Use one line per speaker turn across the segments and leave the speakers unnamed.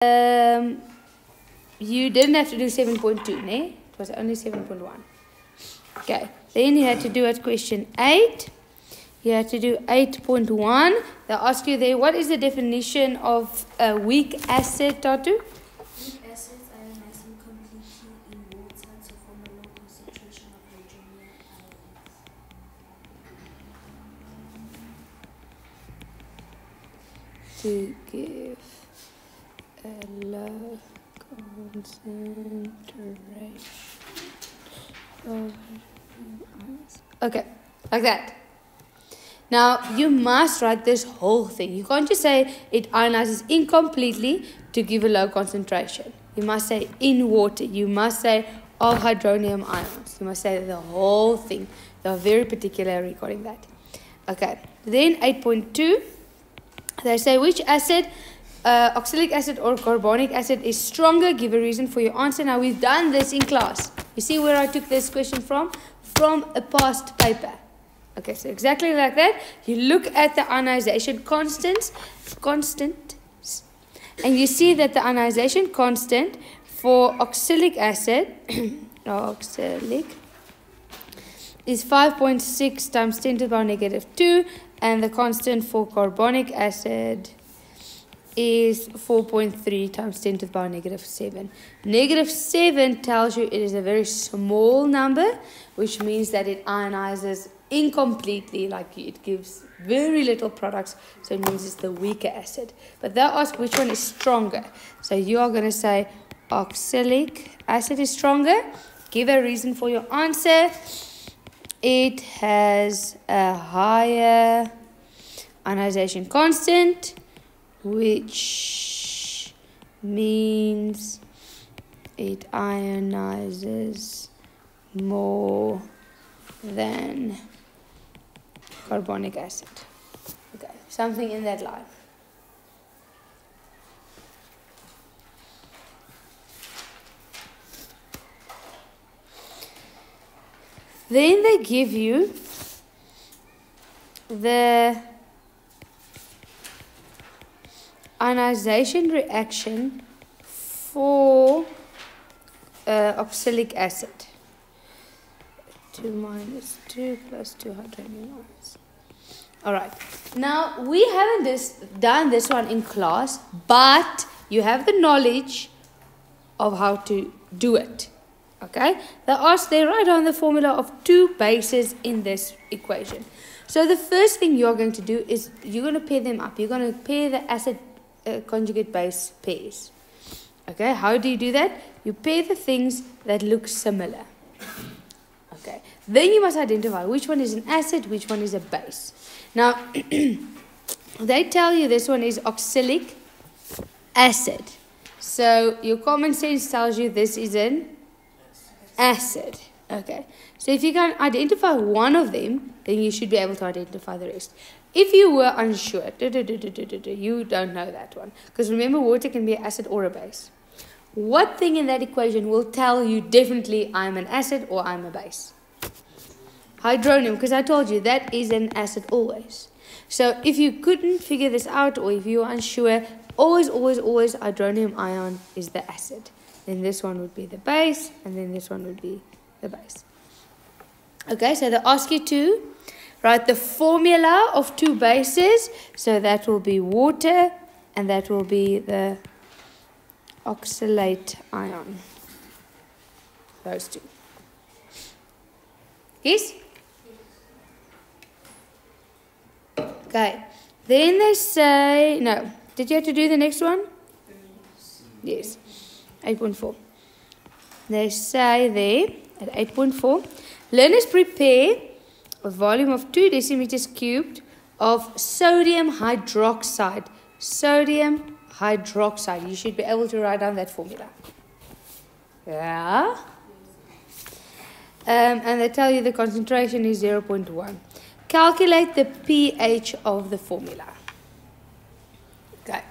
You didn't have to do 7.2, ne? It was only 7.1. Okay, then you had to do at question 8. You had to do 8.1. They ask you there, what is the definition of a weak acid, Tatu?
Weak acids ionize completely in water to form a low concentration of hydrogen ions.
To give a low concentration of ions. Okay, like that. Now, you must write this whole thing. You can't just say it ionizes incompletely to give a low concentration. You must say in water. You must say of hydronium ions. You must say the whole thing. They are very particular regarding that. Okay, then 8.2. They say which acid, oxalic acid or carbonic acid, is stronger? Give a reason for your answer. Now, we've done this in class. You see where I took this question from? From a past paper. Okay, so exactly like that. You look at the ionization constants, and you see that the ionization constant for oxalic acid, is 5.6 times 10 to the power negative 2, and the constant for carbonic acid is 4.3 times 10 to the power negative 7. Negative 7 tells you it is a very small number, which means that it ionizes incompletely, like it gives very little products, so it means it's the weaker acid. But they'll ask which one is stronger. So you are going to say oxalic acid is stronger. Give a reason for your answer. It has a higher ionization constant, which means it ionizes more than carbonic acid. Okay, something in that line. Then they give you the ionization reaction for oxalic acid. 2 minus 2 plus 2 hydrogen ions. Alright, now we haven't done this one in class, but you have the knowledge of how to do it. Okay, they write down the formula of 2 bases in this equation. So the first thing you're going to do is you're going to pair them up. You're going to pair the acid conjugate base pairs. Okay, how do you do that? You pair the things that look similar. Okay, then you must identify which one is an acid, which one is a base. Now, they tell you this one is oxalic acid. So your common sense tells you this is an acid. Okay, so if you can identify one of them, then you should be able to identify the rest. If you were unsure, you don't know that one. Because remember, water can be an acid or a base. What thing in that equation will tell you definitely I'm an acid or I'm a base? Hydronium, because I told you that is an acid always. So if you couldn't figure this out or if you are unsure, always hydronium ion is the acid. Then this one would be the base, and then this one would be the base. Okay, so they ask you to write the formula of 2 bases. So that will be water, and that will be the oxalate ion. Those 2. Yes? Okay. Then they say, no. Did you have to do the next one? Yes. 8.4. They say there at 8.4, learners prepare a volume of 2 decimeters cubed of sodium hydroxide. Sodium hydroxide. You should be able to write down that formula. Yeah. And they tell you the concentration is 0.1. Calculate the pH of the formula. Okay.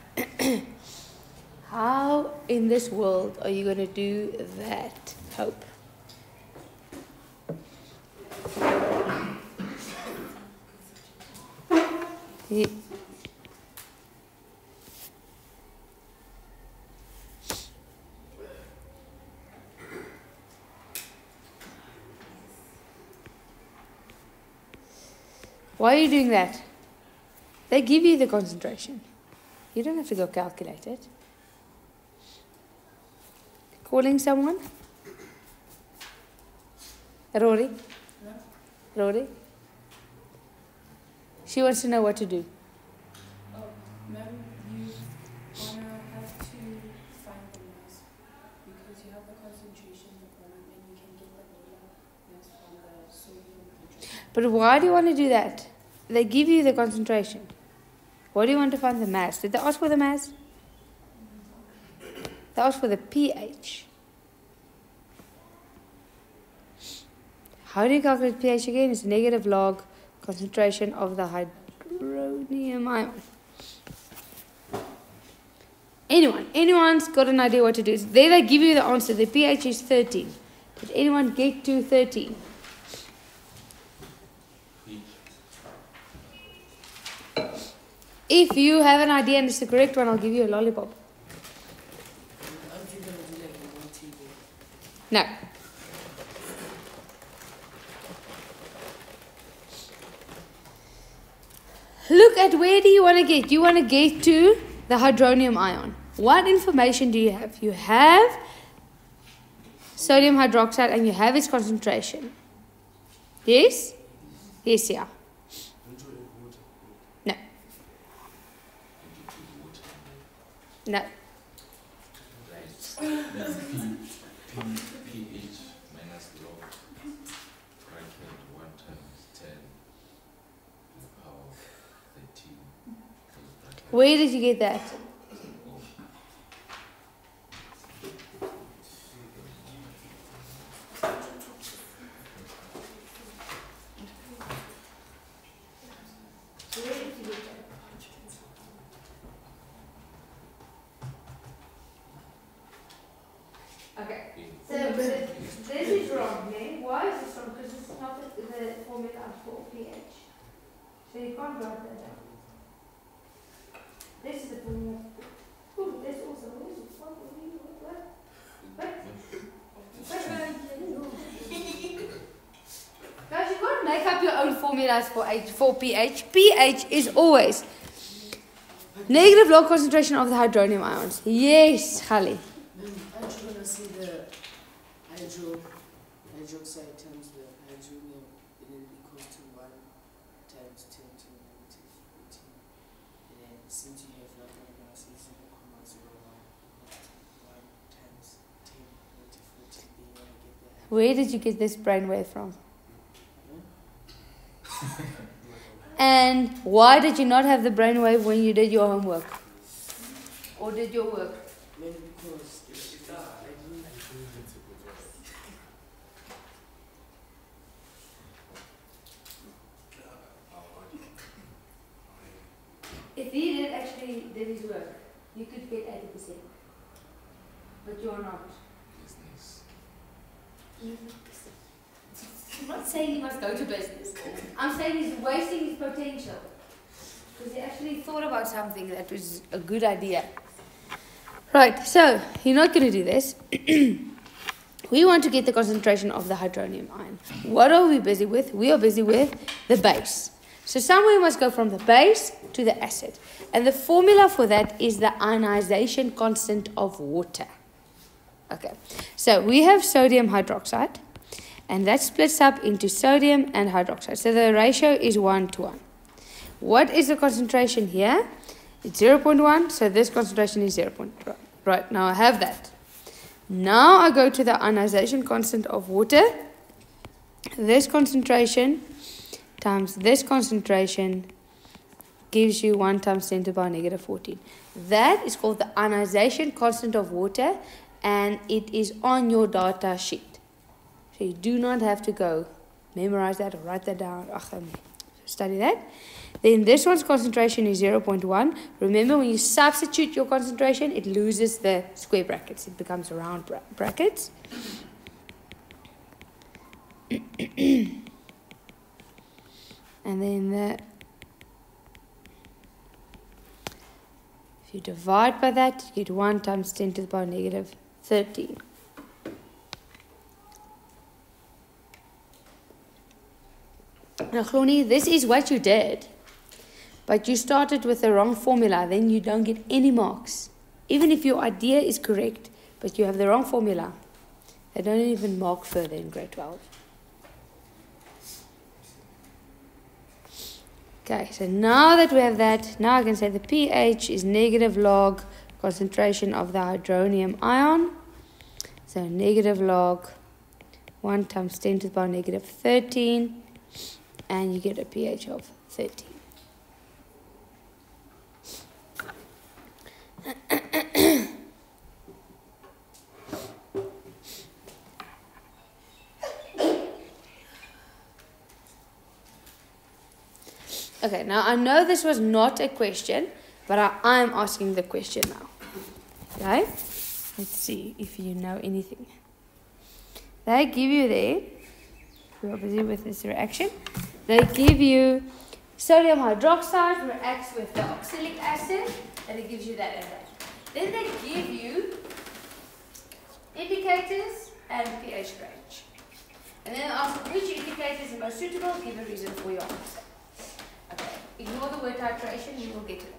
How in this world are you going to do that? Hope. Why are you doing that? They give you the concentration. You don't have to go calculate it. Calling someone? Rory? Rory? She wants to know what to do.
Ma'am, you wanna have to find the mass because you have the concentration in the column and you can get the molar mass from the sodium hydroxide.
But why do you want to do that? They give you the concentration. Why do you want to find the mass? Did they ask for the mass? They asked for the pH. How do you calculate pH again? It's negative log concentration of the hydronium ion. Anyone's got an idea what to do? There they give you the answer. The pH is 13. Did anyone get to 13? If you have an idea and it's the correct one, I'll give you a lollipop. No. Look at where do you want to get? You want to get to the hydronium ion. What information do you have? You have sodium hydroxide and you have its concentration. Yes? Yes, yeah. No. No.
pH minus log bracket 1 times 10 to the power of 13.
Where did you get that? Okay, so this is wrong, yeah? Why is this wrong? Because this is not the formula for pH. So you can't write that down. This is the formula. Oh, there's also, Guys, you can't make up your own formulas for pH. pH is always negative log concentration of the hydronium ions. Yes, Khali.
Aren't you gonna see the hydroxide times the hydronium and then equals to 1 times 10 to the negative 14. And then since you have nothing else, it's 0.01 times 10 negative 14. Then you wanna get that.
Where did you get this brainwave from? And why did you not have the brainwave when you did your homework? Or did your work?
Maybe because
If he did actually did his work, you could get 80%. But you're not.
Business.
I'm not saying he must go to business. I'm saying he's wasting his potential. Because he actually thought about something that was a good idea. Right, so you're not going to do this. We want to get the concentration of the hydronium ion. What are we busy with? We are busy with the base. So somewhere we must go from the base to the acid. And the formula for that is the ionization constant of water. Okay, so we have sodium hydroxide. And that splits up into sodium and hydroxide. So the ratio is 1 to 1. What is the concentration here? It's 0.1, so this concentration is 0.1. Right, now I have that. Now I go to the ionization constant of water. This concentration times this concentration gives you 1 times 10 to the power negative 14. That is called the ionization constant of water, and it is on your data sheet. So you do not have to go memorize that or write that down, study that. Then this one's concentration is 0.1. Remember, when you substitute your concentration, it loses the square brackets. It becomes round brackets. And then if you divide by that, you get 1 times 10 to the power negative 13. Now, Cloney, this is what you did. But you started with the wrong formula, then you don't get any marks. Even if your idea is correct, but you have the wrong formula, they don't even mark further in grade 12. Okay, so now that we have that, now I can say the pH is negative log concentration of the hydronium ion. So negative log 1 times 10 to the power negative 13, and you get a pH of 13. Okay, now I know this was not a question, but I am asking the question now. Okay? Let's see if you know anything. They give you there, we're busy with this reaction, they give you sodium hydroxide reacts with the oxalic acid, and it gives you that and that. Then they give you indicators and pH range. And then ask which indicator is the most suitable, give a reason for your answer. Okay, ignore the word titration, you will get to that.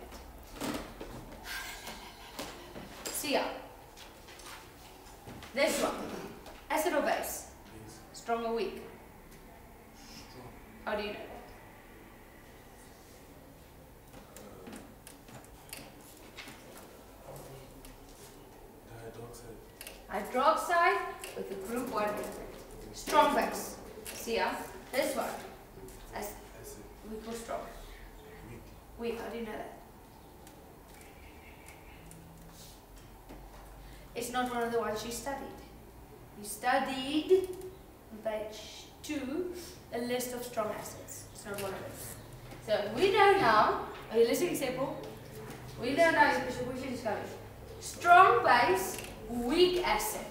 See ya. This one, acid or base? Strong or weak? How do you know that? Hydroxide with a group 1 element. Strong base. See ya. This one. Weak or strong? Weak. How do you know that? It's not one of the ones you studied. You studied on page 2 a list of strong acids. It's not one of them. So we know now. Are you listening, Seppo? We know now. Your question is coming. Strong base, weak acid.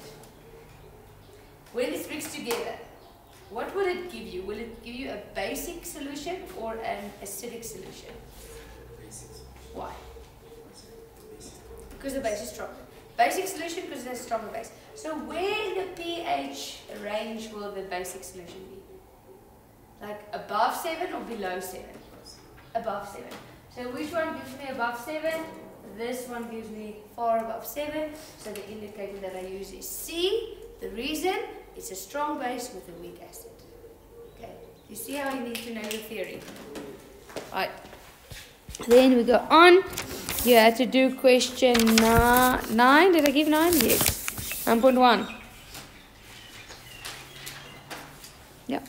When it's mixed together, what will it give you? Will it give you a basic solution or an acidic solution? Why? Because the base is stronger. Basic solution because there's a stronger base. So where in the pH range will the basic solution be? Like above 7 or below 7? Above 7. So which one gives me above 7? This one gives me far above 7. So the indicator that I use is C. The reason, it's a strong base with a weak acid. Okay, you see how you need to know your theory. Right. Then we go on. You had to do question 9. Did I give 9? Yes. 9.1. Yeah.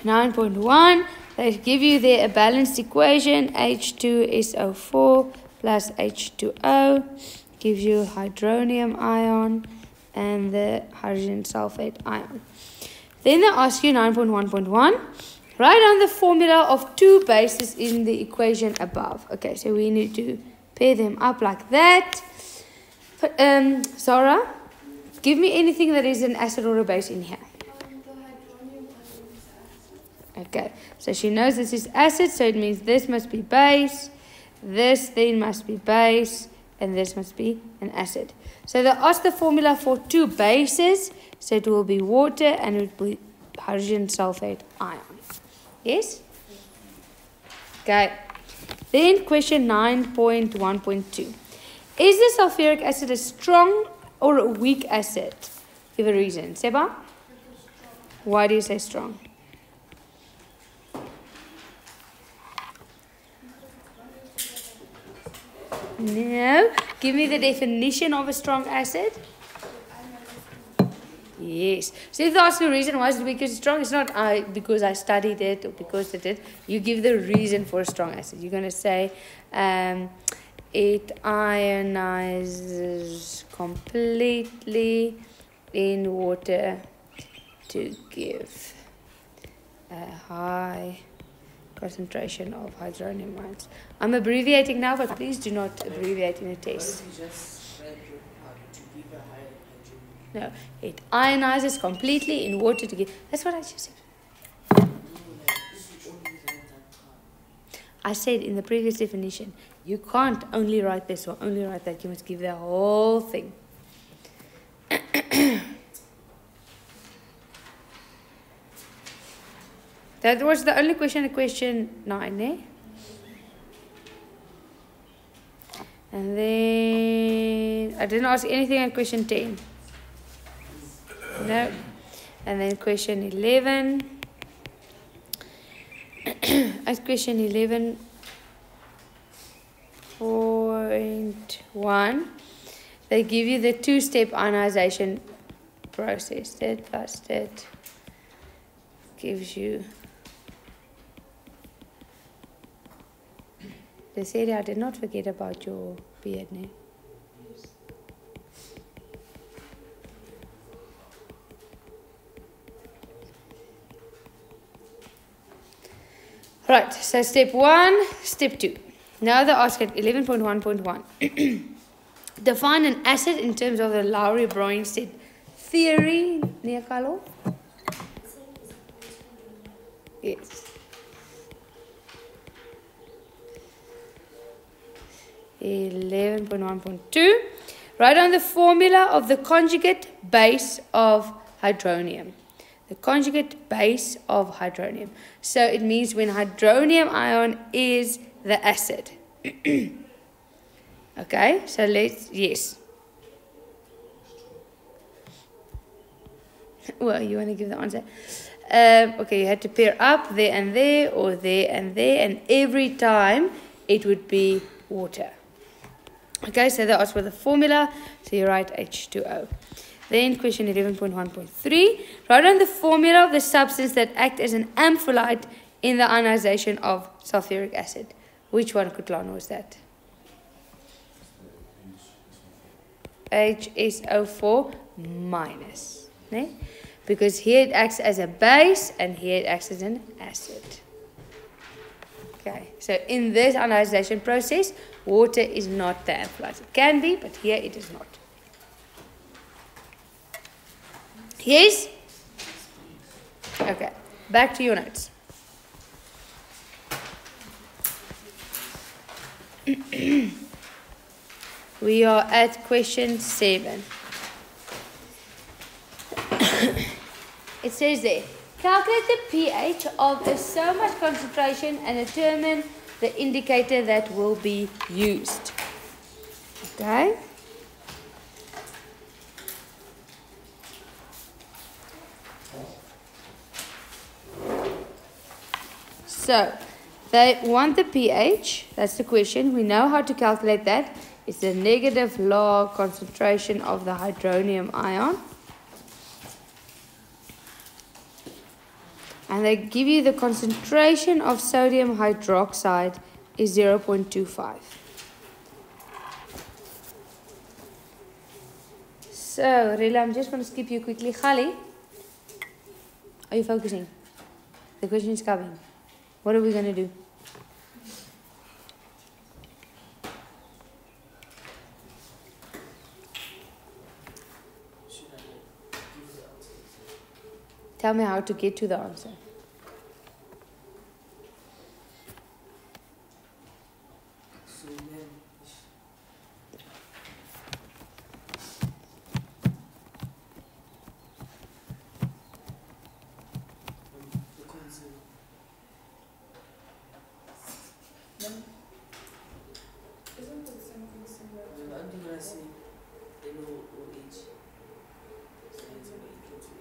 9.1. They give you there a balanced equation. H2SO4 plus H2O. Gives you hydronium ion and the hydrogen sulfate ion. Then they ask you 9.1.1. Write down the formula of 2 bases in the equation above. Okay, so we need to pair them up like that. Zara, give me anything that is an acid or a base in here. Okay, so she knows this is acid, so it means this must be base, this then must be base, and this must be an acid. So they ask the formula for 2 bases, so it will be water and it will be hydrogen sulfate ion. Yes? Okay. Then question 9.1.2. Is the sulfuric acid a strong or a weak acid? Give a reason. Seba? Why do you say strong? No. Give me the definition of a strong acid. Yes. So if they ask a reason why is it because it's strong, it's not because I studied it or because it did. You give the reason for a strong acid. You're going to say it ionizes completely in water to give a high concentration of hydronium ions. I'm abbreviating now, but please do not abbreviate in a test. No, it ionizes completely in water to give. That's what I just said. I said in the previous definition, you can't only write this or only write that. You must give the whole thing. That was the only question in question 9, eh? And then I didn't ask anything in question 10. No. And then question 11. At question 11.1, they give you the two-step ionization process. That plus that gives you. This area, I did not forget about your beard, ne? Right, so step 1, step 2. Now they ask at 11.1.1. Define an acid in terms of the Lowry-Bronsted theory, Niakalo? Yes. 11.1.2. Write down the formula of the conjugate base of hydronium. The conjugate base of hydronium. So it means when hydronium ion is the acid. Okay, so let's, yes. Well, you want to give the answer? Okay, you had to pair up there and there, or there, and every time it would be water. Okay, so they asked for the formula, so you write H2O. Then question 11.1.3, write down the formula of the substance that acts as an ampholyte in the ionization of sulfuric acid. Which one, Kutlana, was that? HSO4 minus. Ne? Because here it acts as a base and here it acts as an acid. Okay, so in this ionization process, water is not the ampholyte. It can be, but here it is not. Yes? Okay, back to your notes. We are at question 7. It says there, calculate the pH of so much concentration and determine the indicator that will be used. Okay? So, they want the pH, that's the question. We know how to calculate that. It's the negative log concentration of the hydronium ion. And they give you the concentration of sodium hydroxide is 0.25. So, Rila, I'm just going to skip you quickly. Khali, are you focusing? The question is coming. What are we going to do? Tell me how to get to the answer.
So then, the concept.
Then, isn't the same thing similar to
I'm going to say NOOH. So it's going to equal to NOH.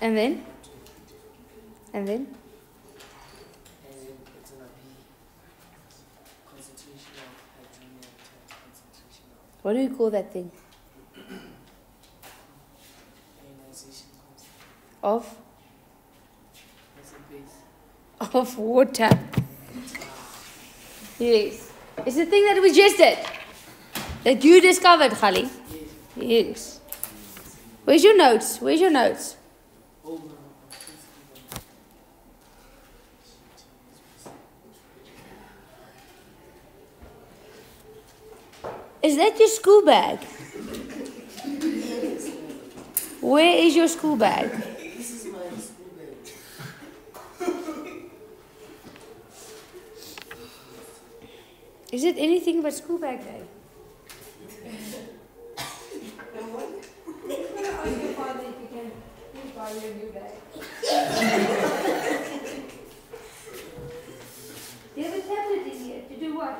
And then?
And then it's going to be concentration of hydronium times concentration of
What do you call that thing?
ionization constant.
Of?
That's a base.
Of water. Yes. It's the thing that we just did. That you discovered, Khali. Yes. Where's your notes? Where's your notes?
Oh, no.
Is that your school bag? Where is your school bag?
This is my school bag.
Is it anything but school bag day?
Ask your father if you can please buy you a new bag.
You have a tablet in here to do what?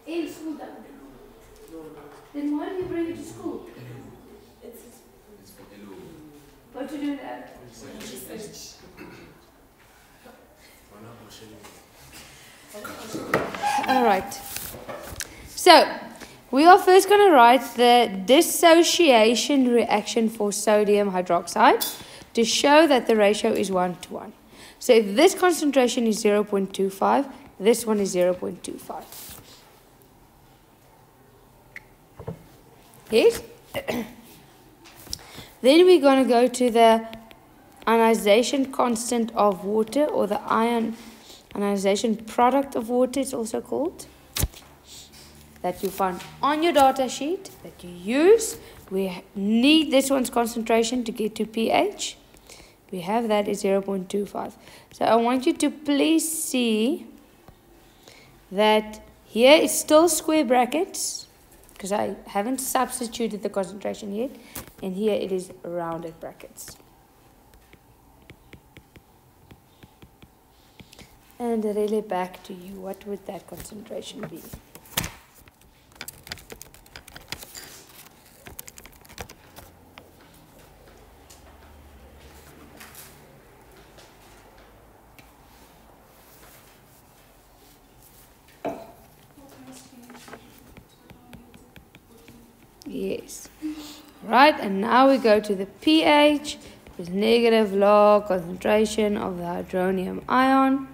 In school time. Then why do you bring it to school?
It's
What to do that? Alright. So, we are first going to write the dissociation reaction for sodium hydroxide to show that the ratio is 1 to 1. So if this concentration is 0.25, this one is 0.25. Yes? Then we're going to go to the ionization constant of water, or the ionization product of water, it's also called, that you find on your data sheet that you use. We need this one's concentration to get to pH. We have that is 0.25. So I want you to please see that here is still square brackets, because I haven't substituted the concentration yet, and here it is rounded brackets. And really back to you, what would that concentration be? Yes. Right, and now we go to the pH with negative log concentration of the hydronium ion.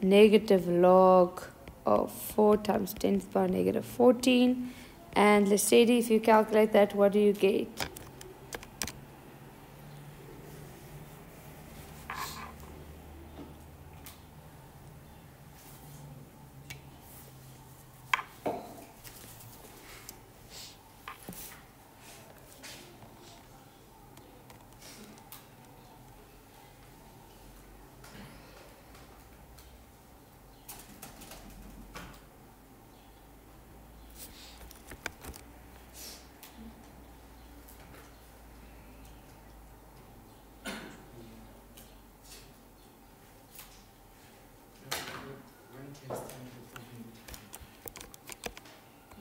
Negative log of 4 times 10 to the power negative 14. And Lesedi, if you calculate that, what do you get?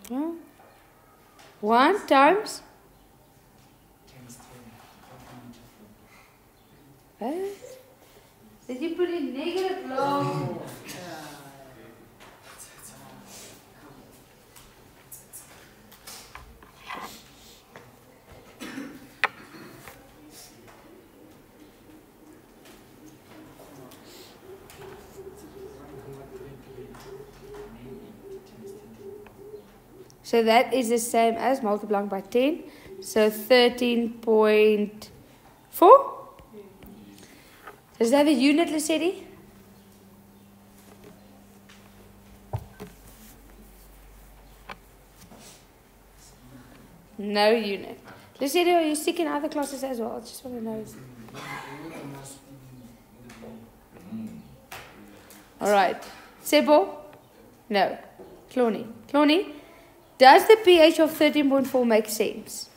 Well, 1 times? Did you put in negative log? So that is the same as multiplying by 10. So 13.4. Does that have a unit, Lesedi? No unit. Lesedi, are you sick in other classes as well? I just want to know. Alright. Sebo? No. Cloney. Cloney? Does the pH of 13.4 make sense?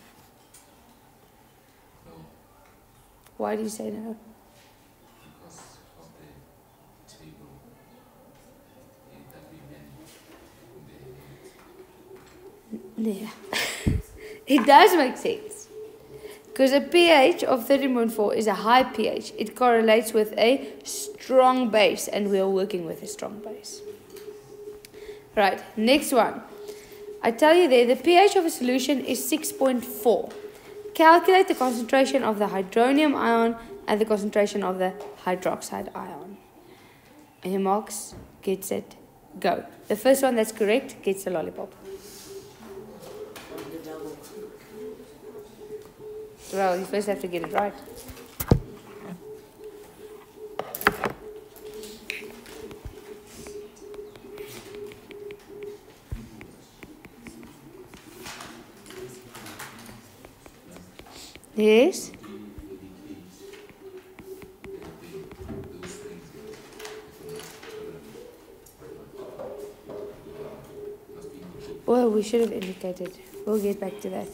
No,
Why do you say no?
because of the table that we made.
Yeah. It does make sense. Because a pH of 13.4 is a high pH. It correlates with a strong base, and we are working with a strong base. Right, next one. I tell you there, the pH of a solution is 6.4. Calculate the concentration of the hydronium ion and the concentration of the hydroxide ion. And your marks, get set, go. The first one that's correct gets the lollipop. Well, you first have to get it right. Yes? Well, we should have indicated. We'll get back to that.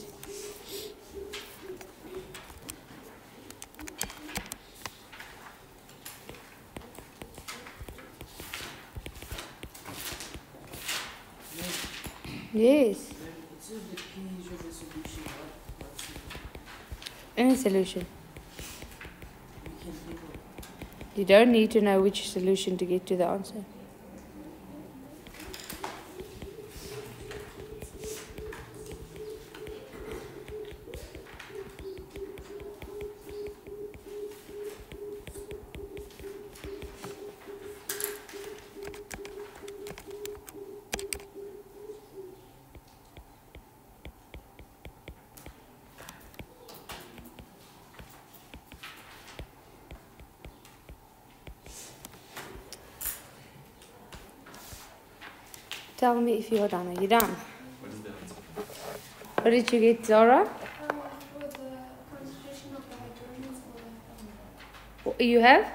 Yes.
It says the pH of the solution. What's it?
Any solution.
We can think of.
You don't need to know which solution to get to the answer. Tell me if you're done. Are you done?
What is the answer?
What did you get, Zara?
For the concentration of the hydronium
What you have?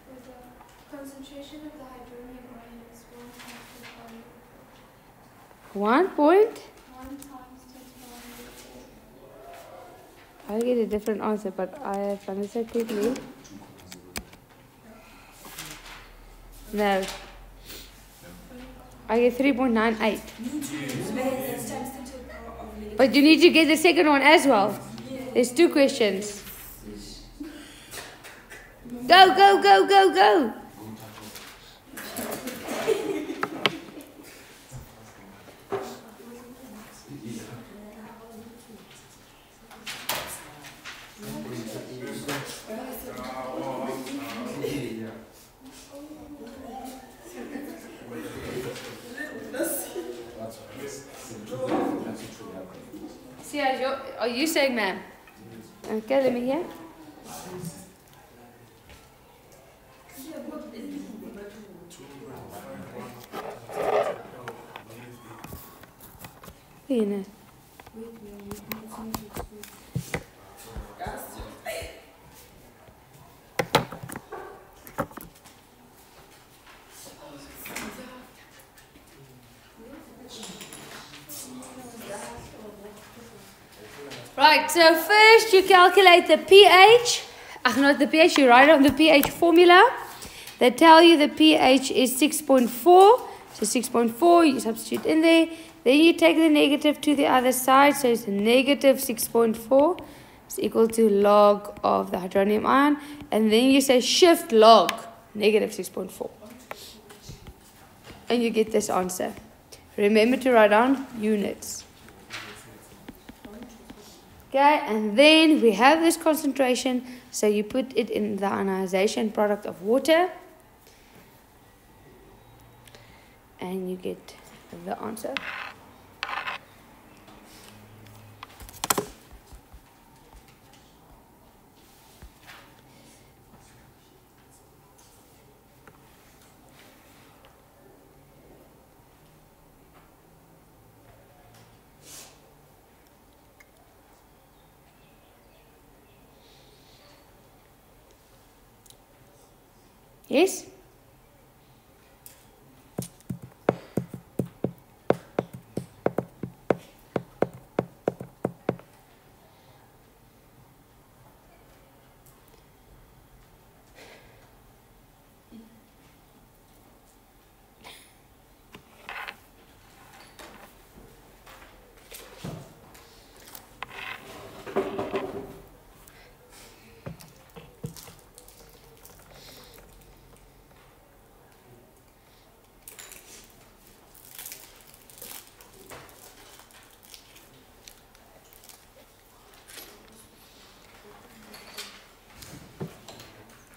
for the concentration of the hydronium ion is 1 times 10
1 point.
1 times 10
I'll get a different answer, but I have done it so quickly. No. I get 3.98. But you need to get the second one as well. There's 2 questions. Go, go, go, go, go. See, are you saying, ma'am? Okay, let me hear. You know. Right, so first you calculate the pH. Not the pH, you write on the pH formula. They tell you the pH is 6.4. So 6.4, you substitute in there. Then you take the negative to the other side. So it's negative 6.4. It's equal to log of the hydronium ion. And then you say shift log negative 6.4. And you get this answer. Remember to write down units. Okay, and then we have this concentration, so you put it in the ionization product of water, and you get the answer. Yes?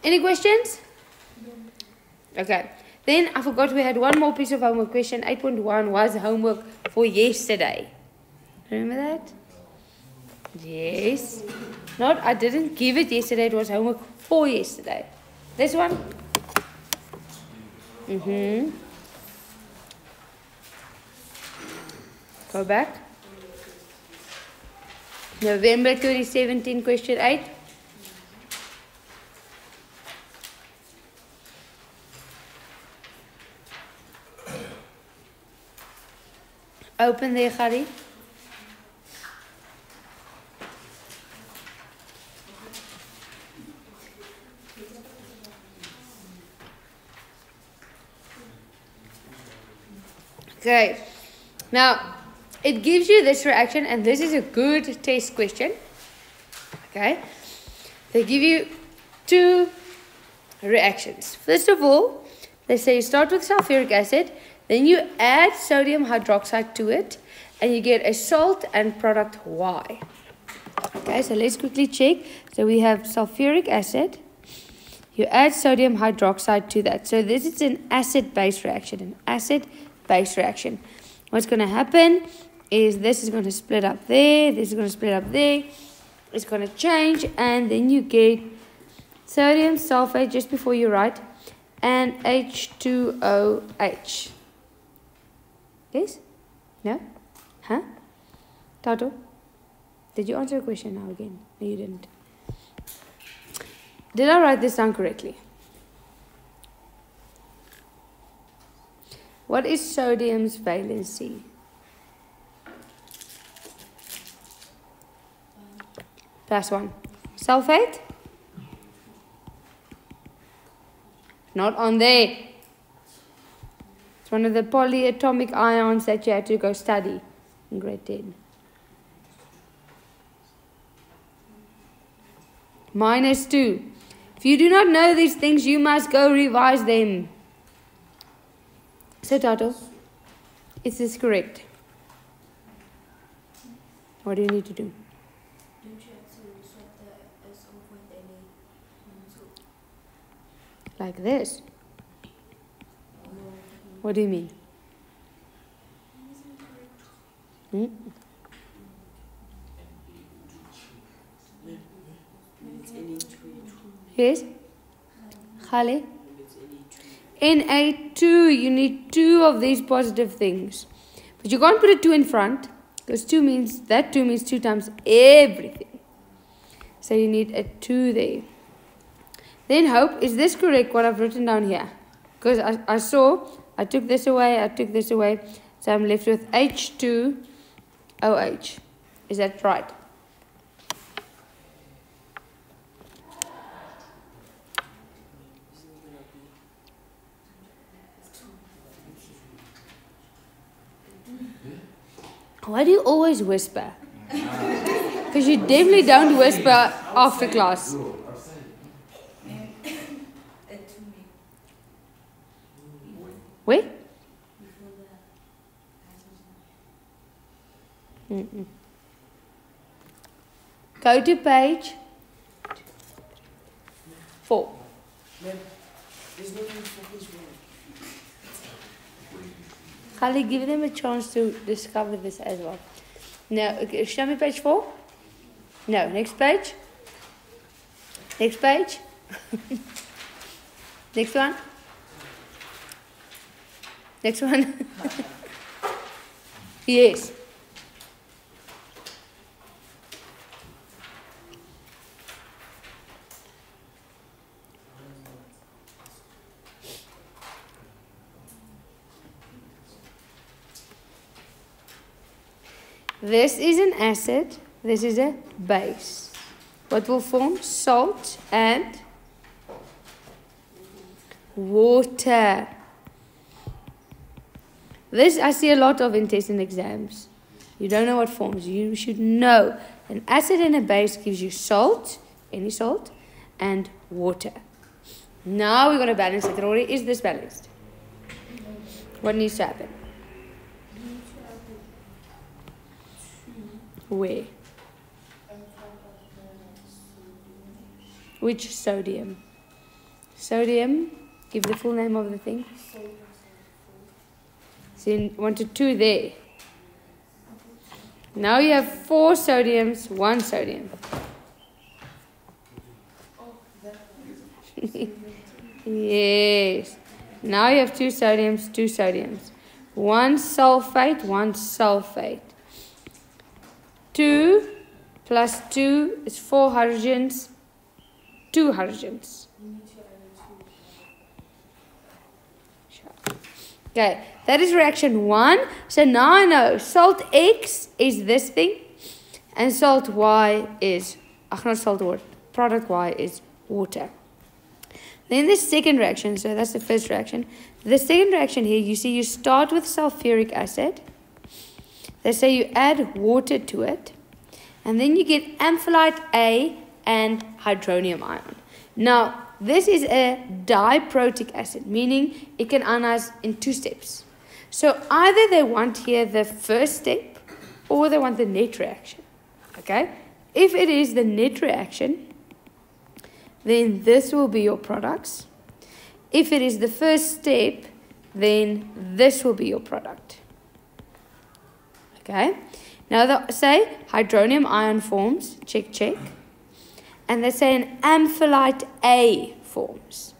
Any questions? Okay. Then I forgot we had one more piece of homework. Question 8.1 was homework for yesterday. Remember that? Yes. Not, I didn't give it yesterday. It was homework for yesterday. This one? Go back. November 2017, question 8. Open there, Gary. Okay. Now, it gives you this reaction, and this is a good test question. Okay. They give you two reactions. First of all, they say you start with sulfuric acid, then you add sodium hydroxide to it, and you get a salt and product Y. Okay, so let's quickly check. So we have sulfuric acid. You add sodium hydroxide to that. So this is an acid-base reaction, What's going to happen is this is going to split up there, this is going to split up there. It's going to change, and then you get sodium sulfate just before you write, and H2OH. Yes? No? Huh? Tato? Did you answer a question now again? No, you didn't. Did I write this down correctly? What is sodium's valency? +1. Sulfate? Not on there. It's one of the polyatomic ions that you had to go study in grade 10. -2. If you do not know these things, you must go revise them. So, Tato, is this correct? What do you need to do?
Don't you have to swap the S off with any?
Like this? What do you mean? Yes? Khale? Na2, you need 2 of these positive things. But you can't put a 2 in front, because 2 means 2 times everything. So you need a 2 there. Then Hope, is this correct what I've written down here? Because I took this away, so I'm left with H2OH. Is that right? Why do you always whisper? Because you definitely don't whisper after class. Where? Go to page 4.
There's no need for this one.
Khali, give them a chance to discover this as well. Now, okay, show me page 4. No, next page. Next page. Next one. Next one. Yes. This is an acid, this is a base. What will form? Salt and water. This I see a lot of in tests and exams. You don't know what forms. You should know. An acid and a base gives you salt, any salt, and water. Now we're going to balance it. Rory, is this balanced? What needs to happen? Where? Which sodium? Sodium, give the full name of the thing. So you wanted 2 there. Now you have 4 sodiums, 1 sodium. Yes. Now you have 2 sodiums, 2 sodiums. 1 sulfate, 1 sulfate. 2 plus 2 is 4 hydrogens, 2 hydrogens. Okay, that is reaction 1. So now I know salt X is this thing, and salt Y is, not salt water, product Y is water. Then the second reaction, so that's the first reaction. The second reaction here, you see you start with sulfuric acid. They say you add water to it. And then you get amphilite A and hydronium ion. Now, this is a diprotic acid, meaning it can ionize in 2 steps. So either they want here the first step or they want the net reaction. Okay? If it is the net reaction, then this will be your products. If it is the first step, then this will be your product. Okay? Now they say hydronium ion forms, check, check. And they say an amphilite A forms.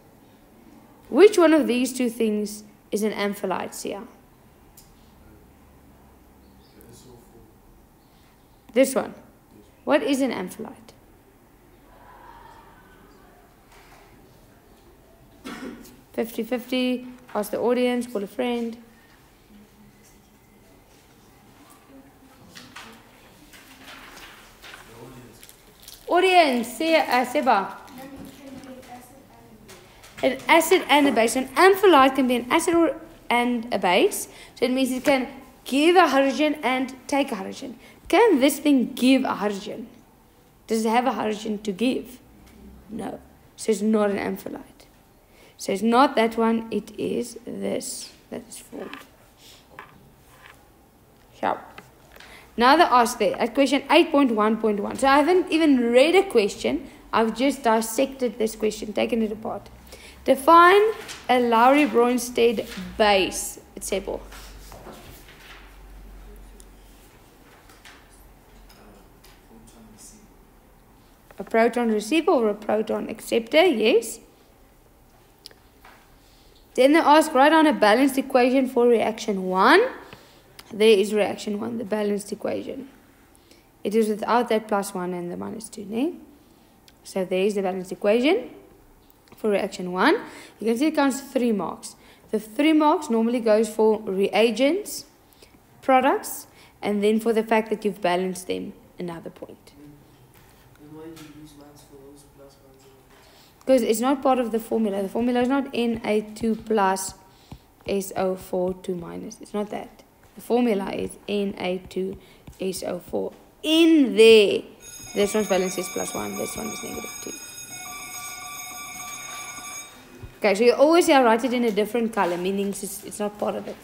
Which one of these 2 things is an amphilite, Sia? This one. What is an amphilite? (50-50), ask the audience, call a friend. Audience, Seba. An acid and a base. An amphilite can be an acid and a base. So it means it can give a hydrogen and take a hydrogen. Can this thing give a hydrogen? Does it have a hydrogen to give? No. So it's not an amphilite. So it's not that one, it is this that is formed. Sharp. Now they ask there at question 8.1.1. So I haven't even read a question. I've just dissected this question, taken it apart. Define a Lowry-Bronsted base. It's simple. A proton receiver or a proton acceptor, yes. Then they ask, write down a balanced equation for reaction 1. There is reaction 1, the balanced equation. It is without that +1 and the -2, ne? So there is the balanced equation for reaction 1. You can see it counts 3 marks. The 3 marks normally goes for reagents, products, and then for the fact that you've balanced them, another point.
And why do you use marks for those +1s?
Because it's not part of the formula. The formula is not Na2 plus SO4 2 minus. It's not that. The formula is Na2 SO4. In there, this one's balance is +1, this one is -2. Okay, so you always write it in a different color, meaning it's not part of it.